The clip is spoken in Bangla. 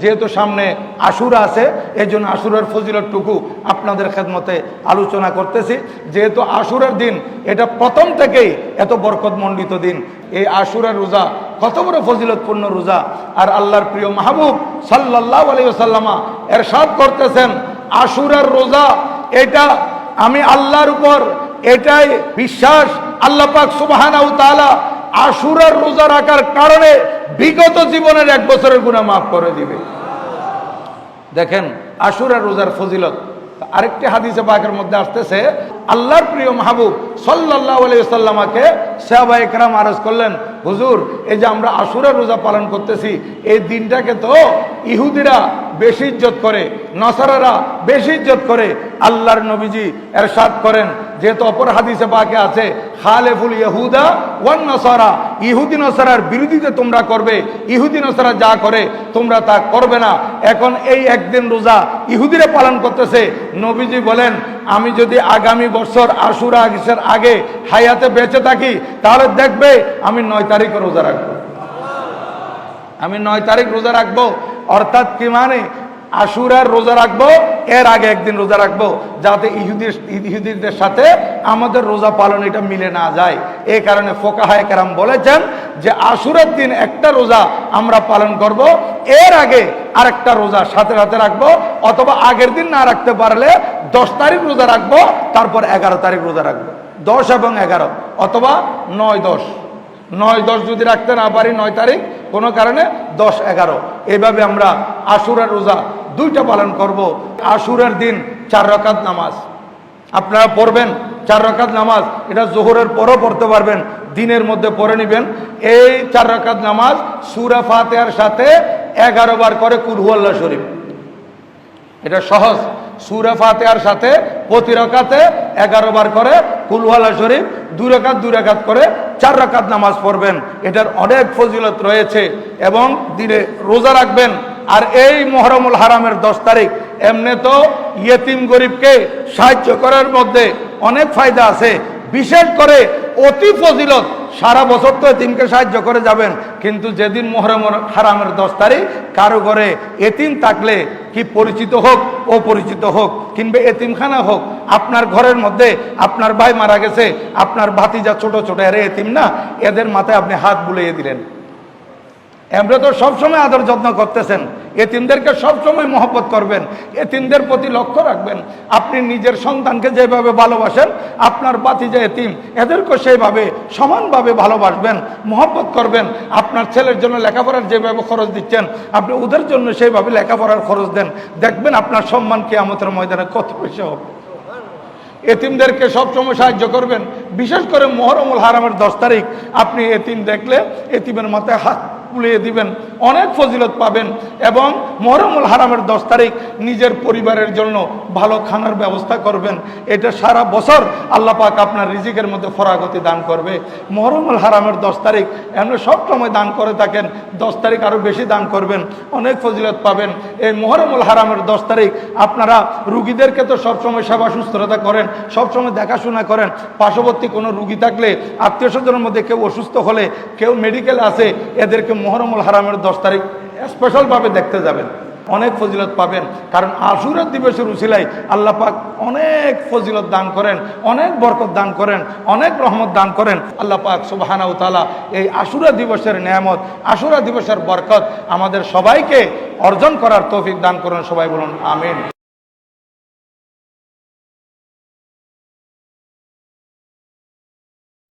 যেহেতু সামনে আশুরা আছে, এই জন্য আশুরার ফজিলতটুকু আপনাদের খেদমতে আলোচনা করতেছি। যেহেতু আশুরার দিন, এটা প্রথম থেকেই এত বরকতমণ্ডিত দিন। এই আশুরার রোজা কত বড় ফজিলতপূর্ণ রোজা। আর আল্লাহর প্রিয় মাহবুব সাল্লাল্লাহু আলাইহি ওয়াসাল্লাম ইরশাদ করতেছেন, আশুরার রোজা এটা আমি আল্লাহর উপর এটাই বিশ্বাস, আল্লাহ পাক সুবহানাহু ওয়া তাআলা আশুরার রোজা রাখার কারণে বিগত জীবনের 1 বছরের গুনাহ মাফ করে দিবে। দেখেন আশুরার রোজার ফজিলত। আরেকটি হাদিসে পাকের মধ্যে আসতেছে, আল্লাহর প্রিয় মাহবুব সাল্লাল্লাহু আলাইহি ওয়াসাল্লামকে সাহাবায়ে কেরাম আরজ করলেন, হুজুর এই যে আমরা আশুরার রোজা পালন করতেছি, এই দিনটাকে তো ইহুদিরা বেশি ইজ্জত করে, নসারারা বেশি ইজ্জত করে। আল্লাহর নবীজি ইরশাদ করেন, যেহেতু অপর হাদিসে পাকে আছে, খালেফুল ইহুদা ওয়ান নসারা, ইহুদি নসারার বিরোধিতা তোমরা করবে, ইহুদি নসারা যা করে তোমরা তা করবে না। এখন এই একদিন রোজা ইহুদিরা পালন করতেছে, নবীজি বলেন আমি যদি আগামী বছর আশুরা আগের আগে হায়াতে বেঁচে থাকি, তাহলে দেখবে আমি 9 তারিখ রোজা রাখবো। আমি 9 তারিখ রোজা রাখবো, অর্থাৎ কি মানে আশুরার রোজা রাখবো, এর আগে একদিন রোজা রাখবো, যাতে ইহুদিদের সাথে আমাদের রোজা পালন এটা মিলে না যায়। এই কারণে ফুকাহায়ে কেরাম বলেছেন যে আশুরার দিন একটা রোজা আমরা পালন করব, এর আগে আরেকটা রোজা সাথে সাথে রাখবো, অথবা আগের দিন না রাখতে পারলে 10 তারিখ রোজা রাখবো, তারপর 11 তারিখ রোজা রাখবো। 10 এবং 11 অথবা 9-10, 9-10 যদি রাখতে না পারি 9 তারিখ কোনো কারণে 10-11, এইভাবে আমরা আশুরার রোজা 2টা পালন করব। আশুরার দিন 4 রাকাত নামাজ আপনারা পড়বেন। 4 রাকাত নামাজ এটা জোহরের পরও পড়তে পারবেন, দিনের মধ্যে পড়ে নেবেন। এই 4 রাকাত নামাজ সূরা ফাতিহার সাথে 11 বার করে কুল হুয়াল্লাহ শরীফ, এটা সহজ। সূরা ফাতিহার সাথে প্রতি রাকাতে 11 বার করে কুল হুয়াল্লাহ শরীফ, 2 রাকাত করে 4 রাকাত নামাজ পড়বেন। এটার অনেক ফজিলত রয়েছে এবং দিনে রোজা রাখবেন। আর এই মুহররমুল হারামের 10 তারিখ এমনি তো ইয়েতিম গরিবকে সাহায্য করার মধ্যে অনেক ফায়দা আছে, বিশেষ করে অতি ফজিলত। সারা বছর তো এতিমকে সাহায্য করে যাবেন, কিন্তু যেদিন মুহররমুল হারামের 10 তারিখ কারো ঘরে এতিম থাকলে, কি পরিচিত হোক অপরিচিত হোক, কিংবা এতিমখানা হোক, আপনার ঘরের মধ্যে আপনার ভাই মারা গেছে, আপনার ভাতিজা ছোট ছোট এরা এতিম না, এদের মাথায় আপনি হাত বুলিয়ে দিলেন। আমরা তো সবসময় আদর যত্ন করতেছেন, এতিমদেরকে সবসময় মহব্বত করবেন, এতিমদের প্রতি লক্ষ্য রাখবেন। আপনি নিজের সন্তানকে যেভাবে ভালোবাসেন, আপনার ভাতিজা এতিম এদেরকে সেইভাবে সমানভাবে ভালোবাসবেন, মহব্বত করবেন। আপনার ছেলের জন্য লেখাপড়ার যেভাবে খরচ দিচ্ছেন, আপনি ওদের জন্য সেইভাবে লেখাপড়ার খরচ দেন, দেখবেন আপনার সম্মান কিয়ামতের ময়দানে কত বেশি হবে। এতিমদেরকে সবসময় সাহায্য করবেন, বিশেষ করে মুহররমুল হারামের 10 তারিখ আপনি এতিম দেখলে এতিমের মাথায় হাত বুলিয়ে দিবেন, অনেক ফজিলত পাবেন। এবং মুহররমুল হারামের 10 তারিখ নিজের পরিবারের জন্য ভালো খানার ব্যবস্থা করবেন। এটা সারা বছর আল্লাহ পাক আপনার রিজিকের মধ্যে ফরাগতি দান করবে। মুহররমুল হারামের 10 তারিখ এমনি সবসময় দান করে থাকেন, 10 তারিখ আরও বেশি দান করবেন, অনেক ফজিলত পাবেন। এই মুহররমুল হারামের 10 তারিখ আপনারা রুগীদেরকে তো সবসময় সেবা সুস্থতা করেন, সবসময় দেখাশোনা করেন। পার্শ্ববর্তী কোনো রুগী থাকলে, আত্মীয় স্বজনের মধ্যে কেউ অসুস্থ হলে, কেউ মেডিকেল আছে, এদেরকে মুহররমুল হারামের 10 তারিখ স্পেশালভাবে দেখতে যাবেন, অনেক ফজিলত পাবেন। কারণ আশুরা দিবসের উসিলায় আল্লাহ পাক অনেক ফজিলত দান করেন, অনেক বরকত দান করেন, অনেক রহমত দান করেন। আল্লাহ পাক সুবহানাহু ওয়া তাআলা এই আশুরা দিবসের নেয়ামত, আশুরা দিবসের বরকত আমাদের সবাইকে অর্জন করার তৌফিক দান করেন। সবাই বলুন আমিন।